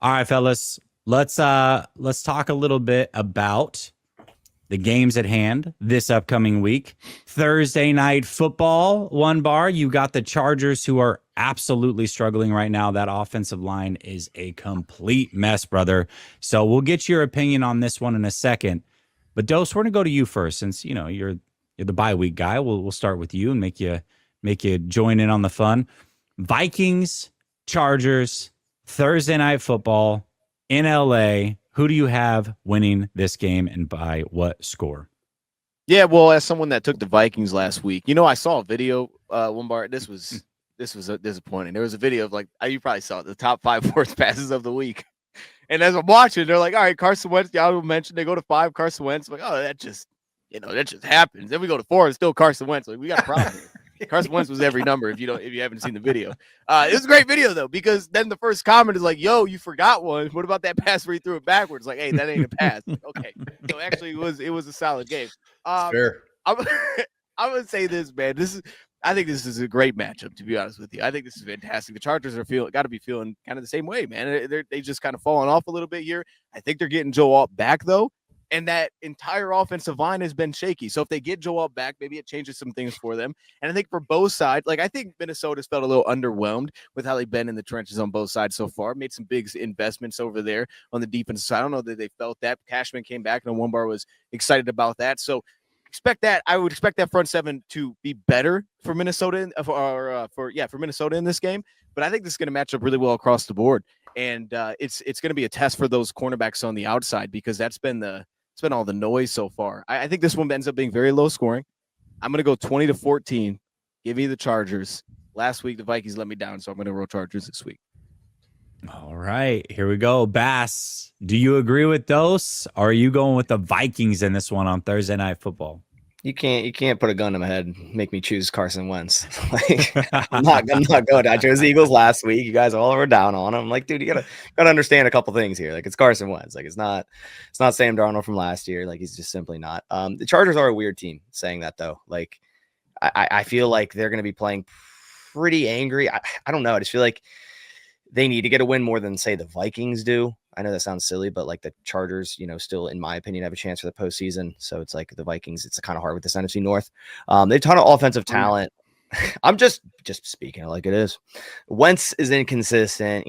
All right, fellas, let's talk a little bit about the games at hand this upcoming week. Thursday night football, one bar. You got the Chargers, who are absolutely struggling right now. That offensive line is a complete mess, brother. So we'll get your opinion on this one in a second. But Dose, we're gonna go to you first, since you're the bye week guy. We'll start with you and make you join in on the fun. Vikings, Chargers, Thursday night football in LA. Who do you have winning this game, and by what score? Yeah, well, as someone that took the Vikings last week, I saw a video, Wombar. This was disappointing. There was a video of you probably saw it, the top 5 worst passes of the week. And as I'm watching, they're like, all right, Carson Wentz, y'all mentioned they go to 5, Carson Wentz. I'm like, oh, that just happens. Then we go to 4, it's still Carson Wentz. Like, we got a problem here. Carson Wentz was every number if you haven't seen the video. It was a great video though, because then the first comment is like, yo, you forgot one. What about that pass where he threw it backwards? Like, hey, that ain't a pass. Like, okay. So actually it was a solid game. Fair. I'm gonna say this, man. I think this is a great matchup, to be honest with you. I think this is fantastic. The Chargers are got to be feeling kind of the same way, man. They just kind of fallen off a little bit here. I think they're getting Joe Alt back though. And that entire offensive line has been shaky. So if they get Joel back, maybe it changes some things for them. And I think for both sides, I think Minnesota's felt a little underwhelmed with how they've been in the trenches on both sides so far. Made some big investments over there on the defensive side. I don't know that they felt that. Cashman came back, and one bar was excited about that. So expect that. I would expect that front seven to be better for Minnesota, for Minnesota in this game. But I think this is going to match up really well across the board. And it's going to be a test for those cornerbacks on the outside, because that's been all the noise so far. I think this one ends up being very low scoring. I'm going to go 20-14. Give me the Chargers. Last week, the Vikings let me down, so I'm going to roll Chargers this week. All right, here we go. Bass, do you agree with those? Or are you going with the Vikings in this one on Thursday Night Football? You can't put a gun to my head and make me choose Carson Wentz. I'm not good. I chose the Eagles last week. You guys all were down on him. I'm like, dude, you gotta understand a couple things here. Like, it's Carson Wentz. Like, it's not Sam Darnold from last year. Like, he's just simply not. The Chargers are a weird team. Saying that though, like, I feel like they're gonna be playing pretty angry. I don't know. I just feel like they need to get a win more than, say, the Vikings do. I know that sounds silly, but like the Chargers, still, in my opinion, have a chance for the postseason. So it's like the Vikings, it's kind of hard with this NFC North. They have a ton of offensive talent. I'm just speaking it like it is. Wentz is inconsistent.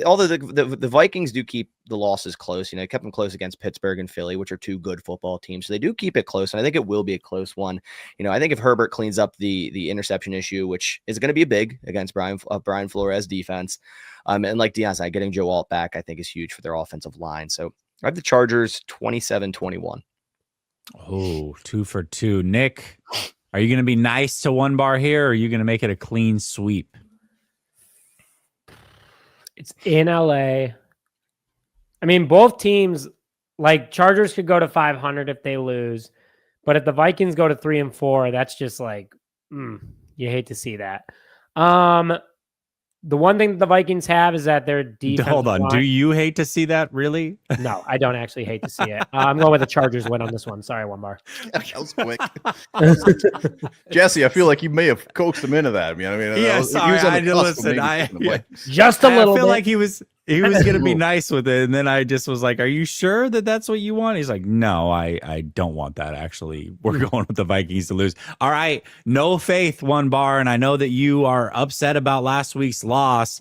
Although the Vikings do keep the losses close. They kept them close against Pittsburgh and Philly, which are 2 good football teams. So they do keep it close, and I think it will be a close one. I think if Herbert cleans up the interception issue, which is going to be big against Brian Flores defense, and like Deion said, getting Joe Alt back, I think is huge for their offensive line. So I have the Chargers 27-21. Oh, 2 for 2. Nick, are you going to be nice to one bar here, or are you going to make it a clean sweep? It's in LA. I mean, both teams, like, Chargers could go to 500 if they lose, but if the Vikings go to 3-4, that's just like, you hate to see that. The one thing that the Vikings have is that their defense. Hold on. Do you hate to see that, really? No, I don't actually hate to see it. I'm going with the Chargers win on this one. Sorry, one bar. That was quick. Jesse, I feel like you may have coaxed him into that. Sorry. I did listen. Just a little bit. I feel like he was going to be nice with it. And then I just was like, are you sure that that's what you want? He's like, no, I don't want that. Actually, we're going with the Vikings to lose. All right. No faith, one bar. And I know that you are upset about last week's loss.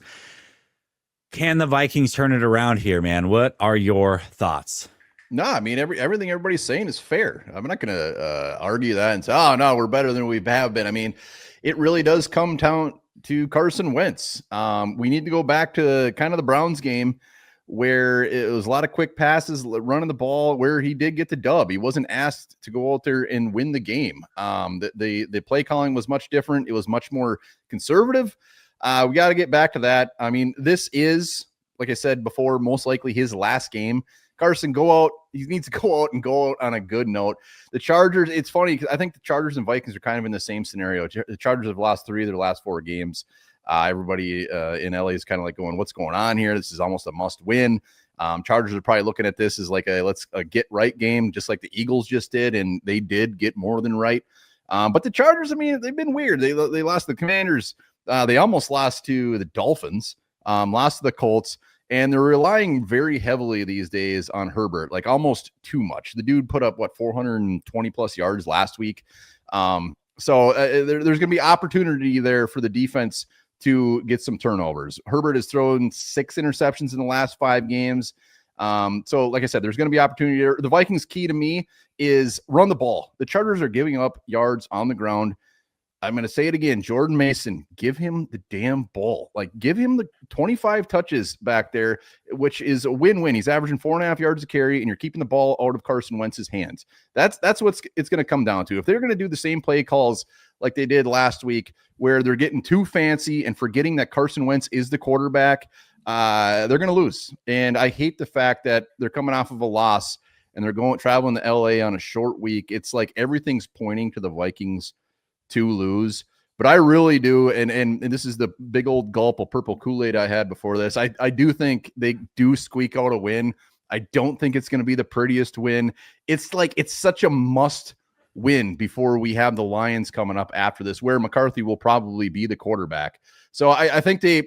Can the Vikings turn it around here, man? What are your thoughts? No, I mean, everything everybody's saying is fair. I'm not going to argue that and say, oh, no, we're better than we have been. I mean, it really does come down to Carson Wentz. We need to go back to kind of the Browns game where it was a lot of quick passes, running the ball, where he did get the dub. He wasn't asked to go out there and win the game. The play calling was much different. It was much more conservative. We got to get back to that. I mean, this is, like I said before, most likely his last game. Carson, go out. He needs to go out on a good note. The Chargers, it's funny because I think the Chargers and Vikings are kind of in the same scenario. The Chargers have lost 3 of their last 4 games. Everybody in LA is kind of like going, what's going on here? This is almost a must win. Chargers are probably looking at this as like a get right game, just like the Eagles just did, and they did get more than right. But the Chargers, I mean, they've been weird. They lost the Commanders. They almost lost to the Dolphins, lost to the Colts. And they're relying very heavily these days on Herbert, like almost too much. The dude put up 420 plus yards last week. So there's going to be opportunity there for the defense to get some turnovers. Herbert has thrown 6 interceptions in the last 5 games. So like I said, there's going to be opportunity there. The Vikings' key to me is run the ball. The Chargers are giving up yards on the ground. I'm going to say it again. Jordan Mason, give him the damn ball. Like, give him the 25 touches back there, which is a win-win. He's averaging 4.5 yards a carry, and you're keeping the ball out of Carson Wentz's hands. That's what it's going to come down to. If they're going to do the same play calls like they did last week, where they're getting too fancy and forgetting that Carson Wentz is the quarterback, they're going to lose. And I hate the fact that they're coming off of a loss and they're traveling to LA on a short week. It's like everything's pointing to the Vikings to lose, but I really do. And this is the big old gulp of purple Kool-Aid I had before this. I do think they do squeak out a win. I don't think it's going to be the prettiest win. It's like, it's such a must win before we have the Lions coming up after this, where McCarthy will probably be the quarterback. So I think they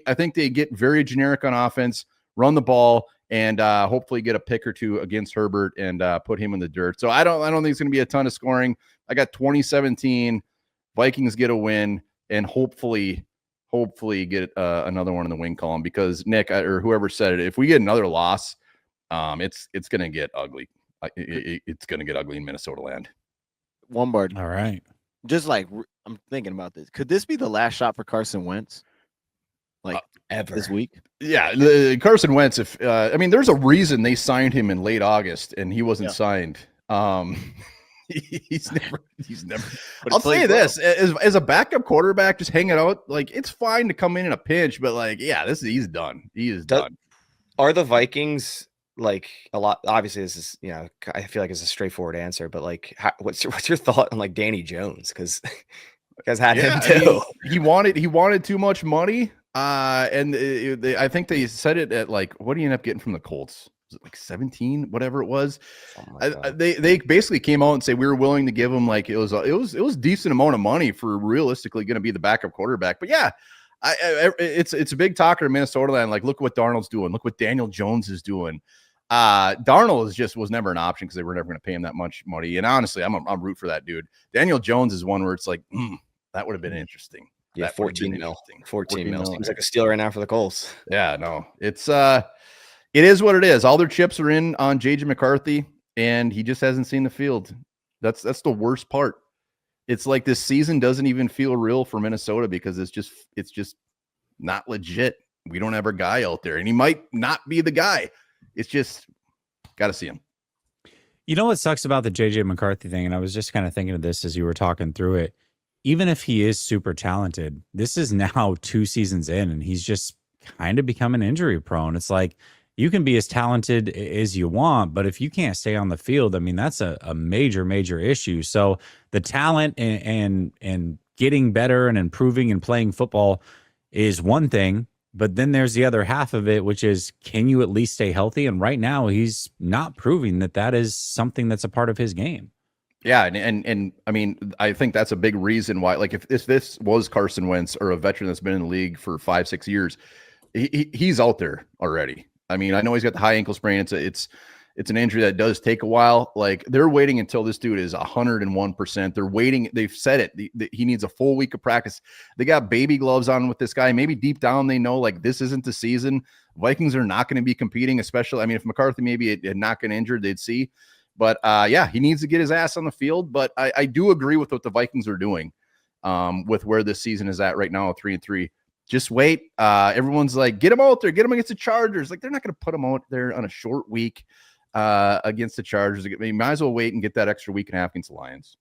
get very generic on offense, run the ball, and hopefully get a pick or two against Herbert and put him in the dirt. So I don't think it's going to be a ton of scoring. I got 2017. Vikings get a win, and hopefully get another one in the win column, because Nick or whoever said it, if we get another loss, it's going to get ugly. It's going to get ugly in Minnesota land. One bar. All right. Just like, I'm thinking about this. Could this be the last shot for Carson Wentz? Like Ever this week? Yeah, Carson Wentz. There's a reason they signed him in late August and he wasn't signed. He's never. I'll say this, as a backup quarterback, just hanging out, like, it's fine to come in a pinch, but like, yeah, he's done. He is done. Are the Vikings like a lot? Obviously, this is, I feel like it's a straightforward answer, but like, what's your thought on like Danny Jones? Because you guys had him too. He wanted too much money, and I think they said it at like, what do you end up getting from the Colts? Was it like 17, whatever it was? They basically came out and say we were willing to give him, like, it was a decent amount of money for realistically going to be the backup quarterback. But yeah, it's a big talker in Minnesota land. Like, look what Darnold's doing. Look what Daniel Jones is doing. Darnold was never an option because they were never going to pay him that much money. And honestly, I'm root for that dude. Daniel Jones is one where it's like, that would have been interesting. Yeah, that 14 mil. 14 mil seems like a steal right now for the Colts. Yeah, no, it is what it is. All their chips are in on JJ McCarthy, and he just hasn't seen the field. That's the worst part. It's like this season doesn't even feel real for Minnesota because it's just not legit. We don't have a guy out there, and he might not be the guy. It's just got to see him. You know what sucks about the JJ McCarthy thing, and I was just kind of thinking of this as you were talking through it. Even if he is super talented, this is now 2 seasons in, and he's just kind of becoming injury prone. It's like, you can be as talented as you want, but if you can't stay on the field, I mean, that's a major, major issue. So the talent and getting better and improving and playing football is one thing, but then there's the other half of it, which is, can you at least stay healthy? And right now he's not proving that is something that's a part of his game. Yeah, and I mean, I think that's a big reason why, like, if this was Carson Wentz or a veteran that's been in the league for 5-6 years, he's out there already. I mean, I know he's got the high ankle sprain. It's an injury that does take a while. Like, they're waiting until this dude is 101%. They're waiting. They've said it. He needs a full week of practice. They got baby gloves on with this guy. Maybe deep down they know, like, this isn't the season. Vikings are not going to be competing, especially, I mean, if McCarthy maybe had not gotten injured, they'd see. But yeah, he needs to get his ass on the field. But I do agree with what the Vikings are doing with where this season is at right now, 3-3. Just wait. Everyone's like, get him out there, get him against the Chargers. Like, they're not going to put him out there on a short week against the Chargers. You might as well wait and get that extra week and a half against the Lions.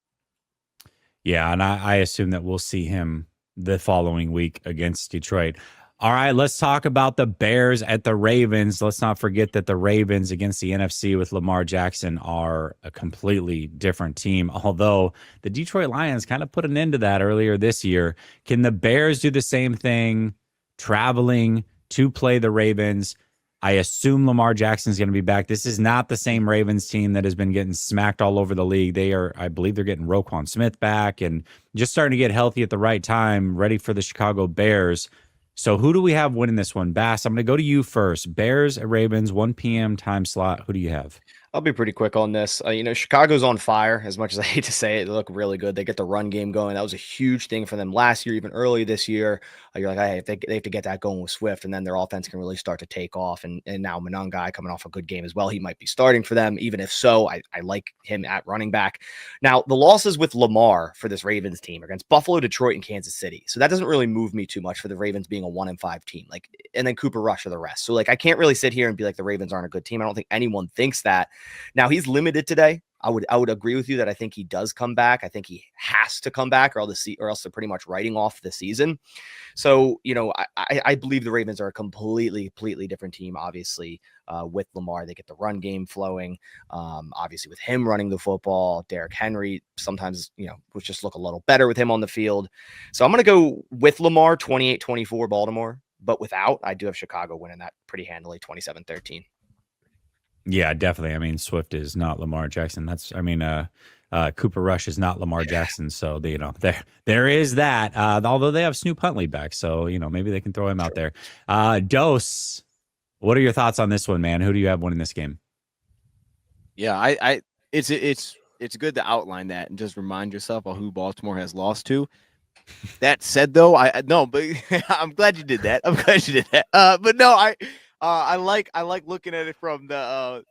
Yeah, and I assume that we'll see him the following week against Detroit. All right, let's talk about the Bears at the Ravens. Let's not forget that the Ravens against the NFC with Lamar Jackson are a completely different team, although the Detroit Lions kind of put an end to that earlier this year. Can the Bears do the same thing, traveling to play the Ravens? I assume Lamar Jackson's going to be back. This is not the same Ravens team that has been getting smacked all over the league. I believe they're getting Roquan Smith back and just starting to get healthy at the right time, ready for the Chicago Bears. So who do we have winning this one? Bass, I'm going to go to you first. Bears, Ravens, 1 p.m. time slot. Who do you have? I'll be pretty quick on this. Chicago's on fire. As much as I hate to say it, they look really good. They get the run game going. That was a huge thing for them last year, even early this year. You're like, hey, they have to get that going with Swift, and then their offense can really start to take off. And now Monangai coming off a good game as well. He might be starting for them. Even if so, I like him at running back. Now, the losses with Lamar for this Ravens team are against Buffalo, Detroit, and Kansas City. So that doesn't really move me too much for the Ravens being a 1-5 team. And then Cooper Rush for the rest. So I can't really sit here and be like the Ravens aren't a good team. I don't think anyone thinks that. Now, he's limited today. I would agree with you that I think he does come back. I think he has to come back, or else they're pretty much writing off the season. So, I believe the Ravens are a completely different team. Obviously, with Lamar, they get the run game flowing. Obviously, with him running the football, Derrick Henry sometimes, would just look a little better with him on the field. So I'm going to go with Lamar, 28-24 Baltimore. But without, I do have Chicago winning that pretty handily, 27-13. Yeah, definitely. I mean, Swift is not Lamar Jackson. Cooper Rush is not Lamar Jackson. So, there is that. Although they have Snoop Huntley back. So, maybe they can throw him out there. Dose, what are your thoughts on this one, man? Who do you have winning this game? Yeah, it's good to outline that and just remind yourself of who Baltimore has lost to. That said, though, but I'm glad you did that. But no, I like looking at it from the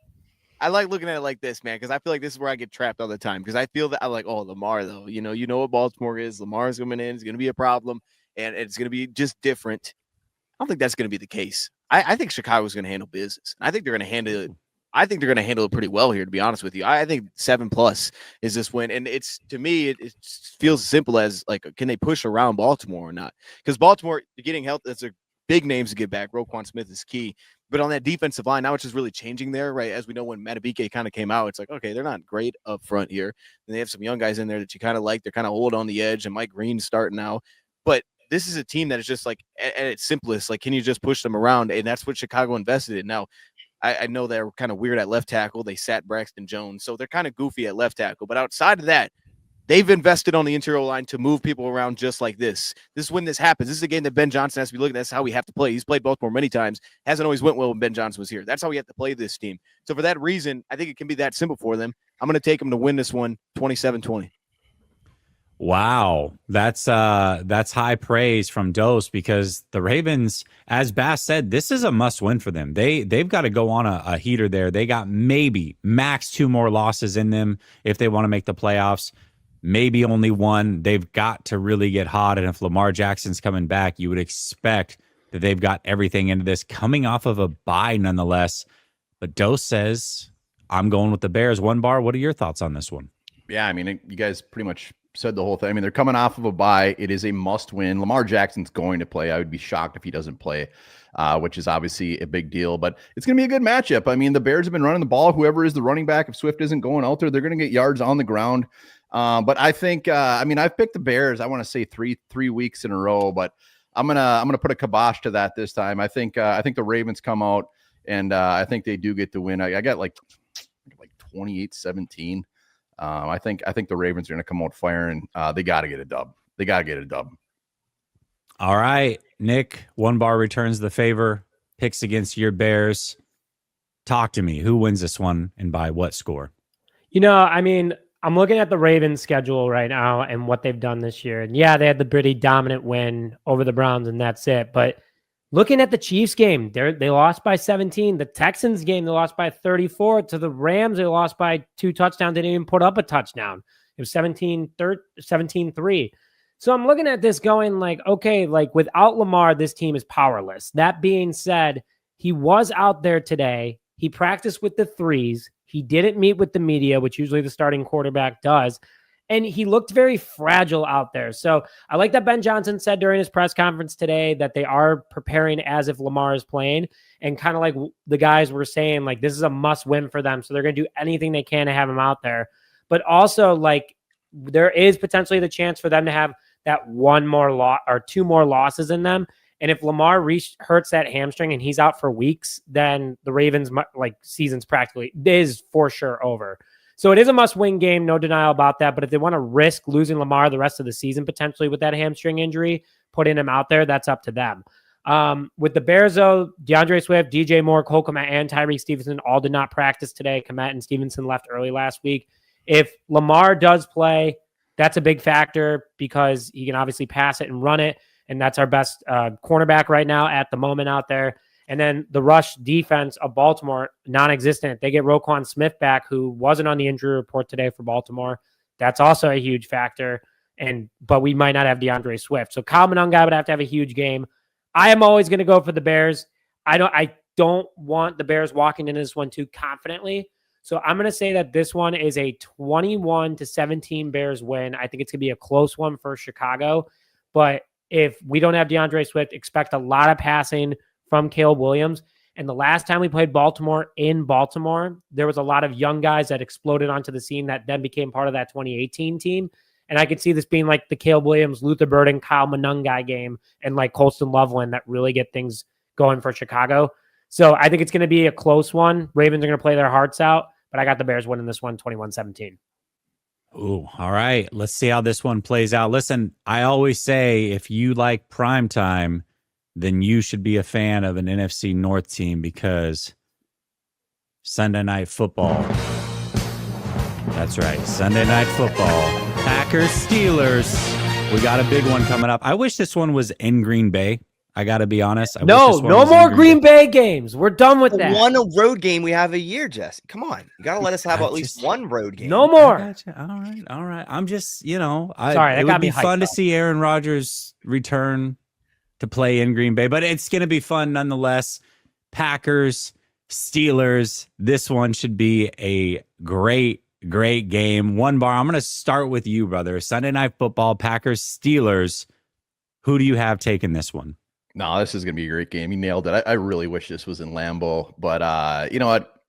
I like looking at it like this, man, because I feel like this is where I get trapped all the time, because I feel that I'm like, oh, Lamar, though, you know what Baltimore is. Lamar's coming in, it's going to be a problem, and it's going to be just different. I don't think that's going to be the case. I think Chicago's going to handle business. I think they're going to handle it. I think they're going to handle it pretty well here, to be honest with you. I think 7+ is this win, and it's, to me, it feels simple as can they push around Baltimore or not? Because Baltimore getting health, that's a big names to get back. Roquan Smith is key. But on that defensive line, now it's just really changing there, right? As we know, when Matabike kind of came out, it's like, okay, they're not great up front here. And they have some young guys in there that you kind of like. They're kind of old on the edge, and Mike Green's starting now. But this is a team that is just at its simplest, can you just push them around? And that's what Chicago invested in. Now, I know they're kind of weird at left tackle. They sat Braxton Jones, so they're kind of goofy at left tackle. But outside of that, they've invested on the interior line to move people around just like this. This is when this happens. This is a game that Ben Johnson has to be looking at. That's how we have to play. He's played Baltimore many times. Hasn't always went well when Ben Johnson was here. That's how we have to play this team. So for that reason, I think it can be that simple for them. I'm going to take them to win this one, 27-20. Wow, that's high praise from Dose, because the Ravens, as Bass said, this is a must win for them. They've got to go on a heater there. They got maybe max 2 more losses in them if they want to make the playoffs. Maybe only 1. They've got to really get hot, and if Lamar Jackson's coming back, you would expect that they've got everything into this, coming off of a bye nonetheless. But Dose says, I'm going with the Bears. 1 bar. What are your thoughts on this one? Yeah, I mean, you guys pretty much said the whole thing. I mean, they're coming off of a bye. It is a must win. Lamar Jackson's going to play. I would be shocked if he doesn't play, which is obviously a big deal, but it's going to be a good matchup. I mean, the Bears have been running the ball. Whoever is the running back, if Swift isn't going out there, they're going to get yards on the ground. But I think, I've picked the Bears, I want to say three weeks in a row, but I'm going to put a kibosh to that this time. I think the Ravens come out, and I think they do get the win. I got like 28-17. I think the Ravens are going to come out firing. They got to get a dub. All right, Nick, 1 bar returns the favor, picks against your Bears. Talk to me. Who wins this one, and by what score? I'm looking at the Ravens schedule right now and what they've done this year. And yeah, they had the pretty dominant win over the Browns, and that's it. But looking at the Chiefs game, they lost by 17. The Texans game, they lost by 34. To the Rams, they lost by 2 touchdowns. They didn't even put up a touchdown. It was 17-3. So I'm looking at this going without Lamar, this team is powerless. That being said, he was out there today. He practiced with the threes. He didn't meet with the media, which usually the starting quarterback does. And he looked very fragile out there. So I like that Ben Johnson said during his press conference today that they are preparing as if Lamar is playing. And kind of like the guys were saying, this is a must win for them. So they're going to do anything they can to have him out there. But also, there is potentially the chance for them to have that 1 more loss or 2 more losses in them. And if Lamar hurts that hamstring and he's out for weeks, then the Ravens season's practically is for sure over. So it is a must-win game, no denial about that. But if they want to risk losing Lamar the rest of the season potentially with that hamstring injury, putting him out there, that's up to them. With the Bears, though, DeAndre Swift, DJ Moore, Cole Kmet, and Tyreek Stevenson all did not practice today. Kmet and Stevenson left early last week. If Lamar does play, that's a big factor because he can obviously pass it and run it, and that's our best cornerback right now at the moment out there. And then the rush defense of Baltimore, non-existent. They get Roquan Smith back, who wasn't on the injury report today for Baltimore. That's also a huge factor. But we might not have DeAndre Swift. So Kyle Monangai would have to have a huge game. I am always going to go for the Bears. I don't want the Bears walking into this one too confidently. So I'm going to say that this one is a 21-17 Bears win. I think it's going to be a close one for Chicago. But if we don't have DeAndre Swift, expect a lot of passing from Caleb Williams. And the last time we played Baltimore in Baltimore, there was a lot of young guys that exploded onto the scene that then became part of that 2018 team. And I could see this being like the Caleb Williams, Luther Burden, Kyle Monangai game, and like Colston Loveland that really get things going for Chicago. So I think it's going to be a close one. Ravens are going to play their hearts out, but I got the Bears winning this one 21-17. Ooh, all right. Let's see how this one plays out. Listen, I always say if you like prime time, then you should be a fan of an NFC North team because Sunday Night Football. That's right. Sunday Night Football. Packers, Steelers. We got a big one coming up. I wish this one was in Green Bay. I got to be honest. No more Green Bay games. We're done with that. One road game we have a year, Jesse. Come on. You got to let us have at least one road game. No more. Gotcha. All right. I'm just, Sorry, it would be fun to see Aaron Rodgers return to play in Green Bay, but it's going to be fun nonetheless. Packers, Steelers. This one should be a great game. One bar. I'm going to start with you, brother. Sunday Night Football, Packers, Steelers. Who do you have taking this one? No, this is going to be a great game. You nailed it. I really wish this was in Lambeau, but you know what?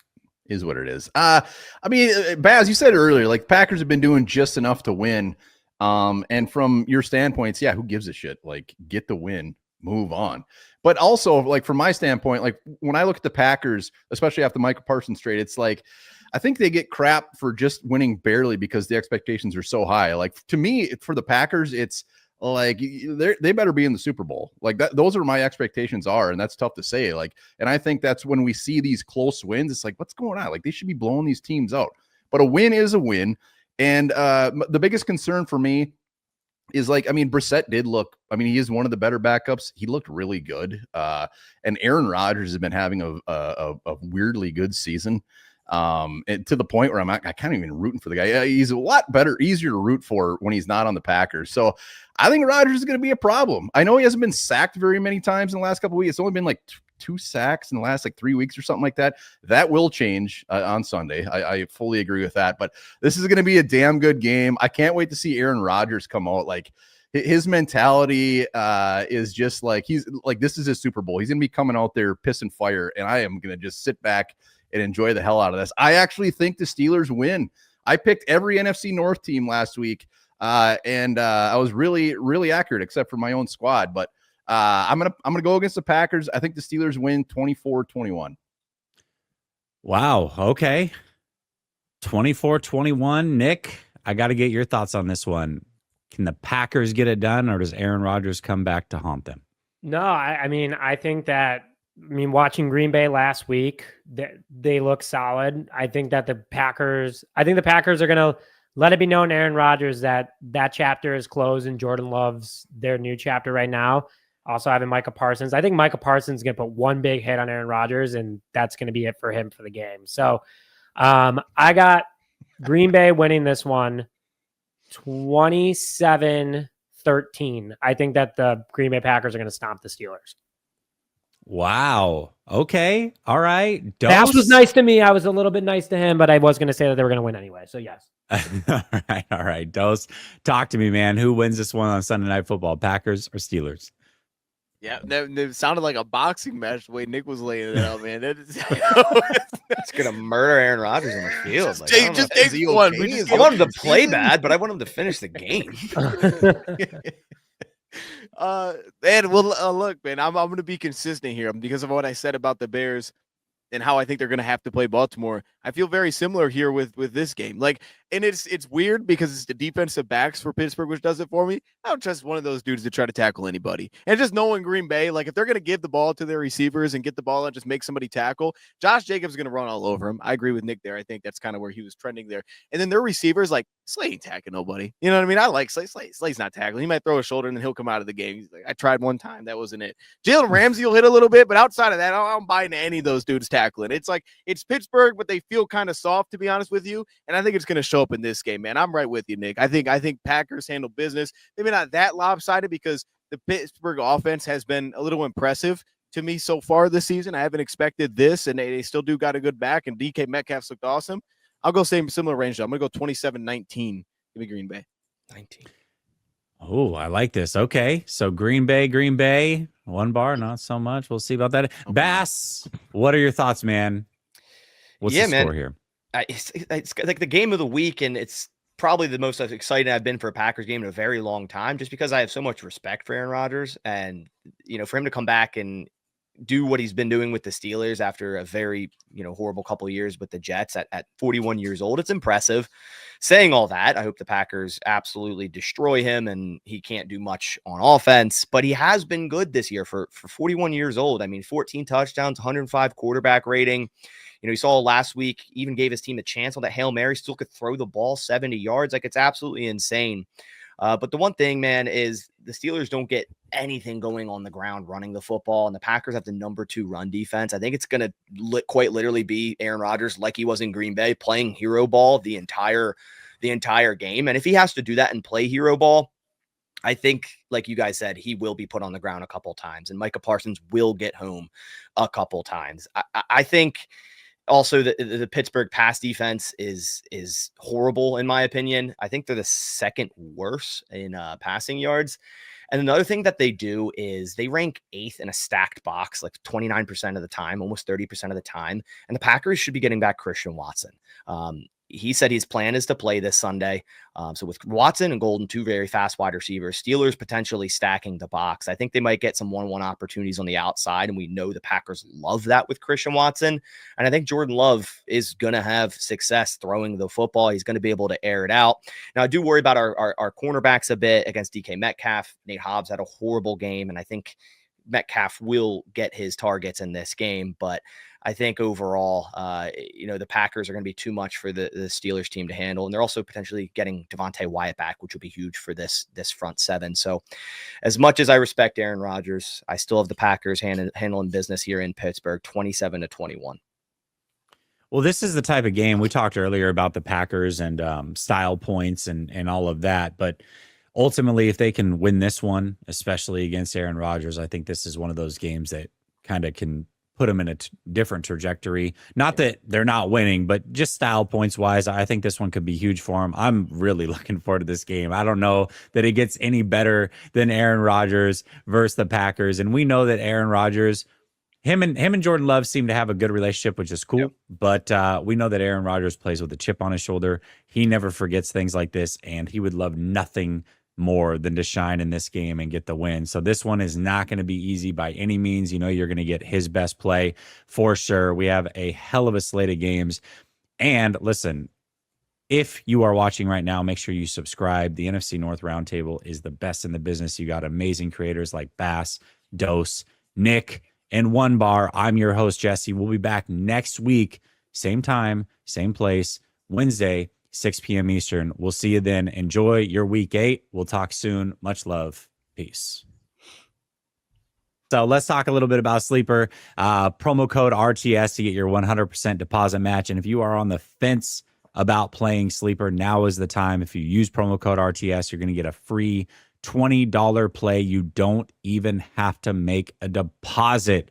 Is what it is. I mean, Baz, you said earlier, like Packers have been doing just enough to win. And from your standpoints, yeah, who gives a shit? Like, get the win, move on. But also, like from my standpoint, like when I look at the Packers, especially after Michael Parsons trade, it's like I think they get crap for just winning barely because the expectations are so high. Like to me, for the Packers, it's like they better be in the Super Bowl. Like that, those are my expectations are, and that's tough to say. Like, and I think that's when we see these close wins, it's like, what's going on? Like they should be blowing these teams out. But a win is a win. And the biggest concern for me is like, I mean, Brissett did look, I mean, he is one of the better backups. He looked really good. And Aaron Rodgers has been having a weirdly good season. And to the point where I can't even rooting for the guy. He's a lot better, easier to root for when he's not on the Packers. So I think Rodgers is going to be a problem. I know he hasn't been sacked very many times in the last couple of weeks. It's only been like 2 sacks in the last like 3 weeks or something like that. That will change on Sunday. I fully agree with that, but this is going to be a damn good game. I can't wait to see Aaron Rodgers come out. Like his mentality is just like, he's like, this is his Super Bowl. He's going to be coming out there pissing fire. And I am going to just sit back and enjoy the hell out of this. I actually think the Steelers win. I picked every NFC North team last week. And I was really, really accurate except for my own squad, but I'm going to go against the Packers. I think the Steelers win 24-21. Wow. Okay. 24-21. Nick, I got to get your thoughts on this one. Can the Packers get it done, or does Aaron Rodgers come back to haunt them? No, I mean, watching Green Bay last week, they look solid. I think the Packers are going to let it be known to Aaron Rodgers that chapter is closed and Jordan loves their new chapter right now. Also having Micah Parsons. I think Micah Parsons is going to put one big hit on Aaron Rodgers, and that's going to be it for him for the game. So I got Green Bay winning this one 27-13. I think that the Green Bay Packers are going to stomp the Steelers. Wow. Okay. All right. Bass was nice to me. I was a little bit nice to him, but I was going to say that they were going to win anyway. So yes. All right. Dose, talk to me, man. Who wins this one on Sunday Night Football, Packers or Steelers? Yeah, that sounded like a boxing match the way Nick was laying it out, man. It's gonna murder Aaron Rodgers on the field. Just take one. I want him to play bad, but I want him to finish the game. And well, look, man, I'm going to be consistent here because of what I said about the Bears. and how I think they're going to have to play Baltimore, I feel very similar here with this game. Like, and it's weird because it's the defensive backs for Pittsburgh, which does it for me. I don't trust one of those dudes to try to tackle anybody. And just knowing Green Bay, like if they're going to give the ball to their receivers and get the ball and just make somebody tackle, Josh Jacobs is going to run all over him. I agree with Nick there. I think that's kind of where he was trending there. And then their receivers, like Slay ain't tackling nobody. You know what I mean? I like Slay. Slay's not tackling. He might throw a shoulder and then he'll come out of the game. He's like, I tried one time. That wasn't it. Jalen Ramsey will hit a little bit, but outside of that, I don't buy into any of those dudes tackling. It's like, it's Pittsburgh, but they feel kind of soft, to be honest with you. And I think it's going to show up in this game, man. I'm right with you, Nick. I think Packers handle business. Maybe not that lopsided because the Pittsburgh offense has been a little impressive to me so far this season. I haven't expected this, and they still do got a good back, and DK Metcalf's looked awesome. I'll go same similar range, though. I'm going to go 27-19. Give me Green Bay. 19. Oh, I like this. Okay. So Green Bay, one bar, not so much. We'll see about that. Okay. Bass, what are your thoughts, man? What's the score here? It's like the game of the week, and it's probably the most excited I've been for a Packers game in a very long time, just because I have so much respect for Aaron Rodgers, and for him to come back and do what he's been doing with the Steelers after a very horrible couple of years with the Jets at 41 years old. It's impressive. Saying all that, I hope the Packers absolutely destroy him and he can't do much on offense, but he has been good this year for 41 years old. I mean, 14 touchdowns, 105 quarterback rating. You saw last week, even gave his team a chance on that Hail Mary, still could throw the ball 70 yards. Like, it's absolutely insane. But the one thing, man, is the Steelers don't get anything going on the ground running the football, and the Packers have the number 2 run defense. I think it's going to quite literally be Aaron Rodgers, like he was in Green Bay, playing hero ball the entire game. And if he has to do that and play hero ball, I think, like you guys said, he will be put on the ground a couple times, and Micah Parsons will get home a couple times. I think also the Pittsburgh pass defense is horrible, in my opinion. I think they're the second worst in passing yards. And another thing that they do is they rank 8th in a stacked box, like 29% of the time, almost 30% of the time. And the Packers should be getting back Christian Watson. He said his plan is to play this Sunday. So with Watson and Golden, 2 very fast wide receivers, Steelers potentially stacking the box. I think they might get some 1-1 opportunities on the outside, and we know the Packers love that with Christian Watson. And I think Jordan Love is going to have success throwing the football. He's going to be able to air it out. Now, I do worry about our cornerbacks a bit against DK Metcalf. Nate Hobbs had a horrible game, and I think Metcalf will get his targets in this game, but I think overall, the Packers are going to be too much for the Steelers team to handle. And they're also potentially getting Devontae Wyatt back, which will be huge for this front seven. So as much as I respect Aaron Rodgers, I still have the Packers handling business here in Pittsburgh, 27-21. Well, this is the type of game we talked earlier about the Packers and style points and all of that. But ultimately, if they can win this one, especially against Aaron Rodgers, I think this is one of those games that kind of can put them in a different trajectory. Not that they're not winning, but just style points wise, I think this one could be huge for them. I'm really looking forward to this game. I don't know that it gets any better than Aaron Rodgers versus the Packers. And we know that Aaron Rodgers, him and Jordan Love seem to have a good relationship, which is cool. Yep. But we know that Aaron Rodgers plays with a chip on his shoulder. He never forgets things like this, and he would love nothing more than to shine in this game and get the win. So this one is not going to be easy by any means. You're going to get his best play for sure. We have a hell of a slate of games. And listen, if you are watching right now, make sure you subscribe. The NFC North Roundtable is the best in the business. You got amazing creators like Bass, Dose, Nick, and One Bar. I'm your host, Jesse. We'll be back next week, same time, same place, Wednesday, 6 p.m. Eastern. We'll see you then. Enjoy your week 8. We'll talk soon. Much love. Peace. So let's talk a little bit about Sleeper. Promo code RTS to get your 100% deposit match. And if you are on the fence about playing Sleeper, now is the time. If you use promo code RTS, you're going to get a free $20 play. You don't even have to make a deposit.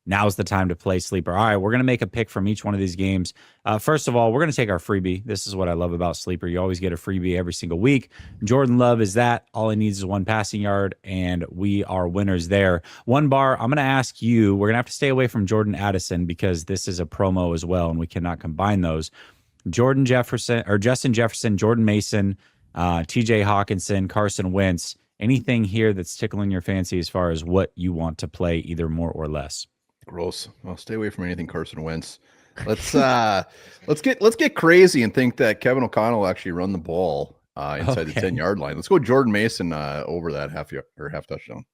Now's the time to play Sleeper. All right, we're going to make a pick from each one of these games. First of all, we're going to take our freebie. This is what I love about Sleeper. You always get a freebie every single week. Jordan Love is that. All he needs is 1 passing yard, and we are winners there. One Bar, I'm going to ask you, we're going to have to stay away from Jordan Addison because this is a promo as well, and we cannot combine those. Justin Jefferson, Jordan Mason, TJ Hawkinson, Carson Wentz. Anything here that's tickling your fancy as far as what you want to play, either more or less? Gross. Well, stay away from anything Carson Wentz. Let's get crazy and think that Kevin O'Connell will actually run the ball inside the 10-yard line. Let's go Jordan Mason over that half touchdown.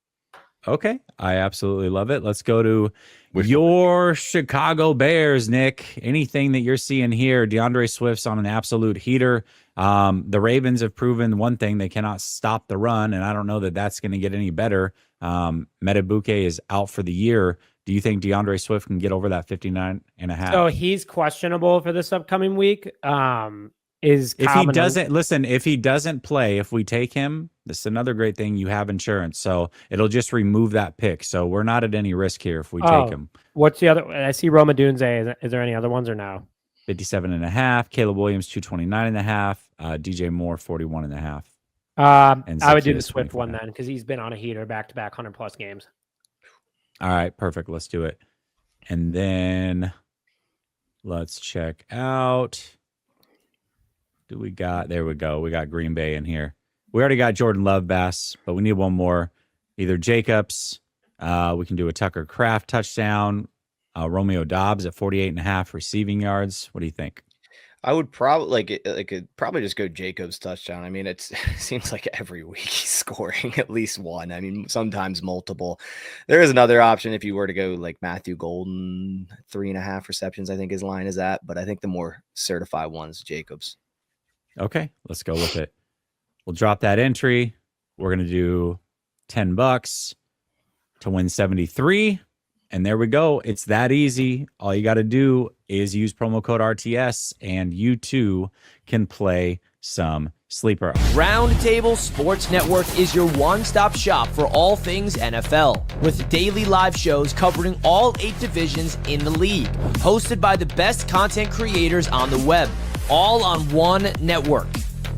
Okay, I absolutely love it. Let's go to your Chicago Bears, Nick. Anything that you're seeing here? DeAndre Swift's on an absolute heater. The Ravens have proven one thing: they cannot stop the run, and I don't know that that's going to get any better. Metabuke is out for the year. Do you think DeAndre Swift can get over that 59.5? So he's questionable for this upcoming week. If he doesn't play, if we take him, this is another great thing. You have insurance, so it'll just remove that pick. So we're not at any risk here if we take him. What's the other? I see Roma Dunze. Is there any other ones or no? 57.5. Caleb Williams 229.5. DJ Moore 41.5. I would do the Swift one then because he's been on a heater back-to-back 100+ games. All right, perfect. Let's do it. And then let's check out. There we go. We got Green Bay in here. We already got Jordan Love Bass, but we need one more. Either Jacobs. We can do a Tucker Kraft touchdown. Romeo Dobbs at 48.5 receiving yards. What do you think? I would probably probably just go Jacobs touchdown. I mean, it seems like every week he's scoring at least one. I mean, sometimes multiple. There is another option if you were to go like Matthew Golden, 3.5 receptions, I think his line is at. But I think the more certified one is Jacobs. Okay, let's go with it. We'll drop that entry. We're going to do $10 to win 73. And there we go. It's that easy. All you got to do is use promo code RTS, and you too can play some sleeper. Roundtable Sports Network is your one-stop shop for all things NFL, with daily live shows covering all 8 divisions in the league, hosted by the best content creators on the web, all on one network.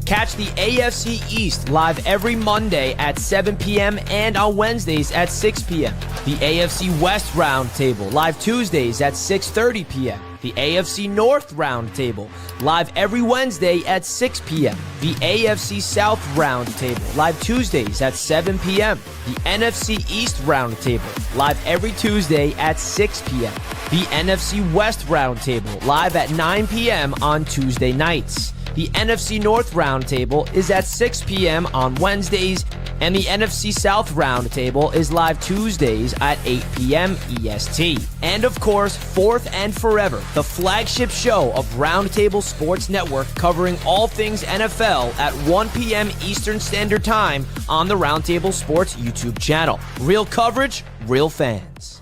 Catch the AFC East live every Monday at 7 p.m. and on Wednesdays at 6 p.m. The AFC West Roundtable live Tuesdays at 6:30 p.m. The AFC North Roundtable live every Wednesday at 6 p.m. The AFC South Roundtable live Tuesdays at 7 p.m. The NFC East Roundtable live every Tuesday at 6 p.m. The NFC West Roundtable live at 9 p.m. on Tuesday nights. The NFC North Roundtable is at 6 p.m. on Wednesdays, and the NFC South Roundtable is live Tuesdays at 8 p.m. EST. And of course, fourth and forever, the flagship show of Roundtable Sports Network covering all things NFL at 1 p.m. Eastern Standard Time on the Roundtable Sports YouTube channel. Real coverage, real fans.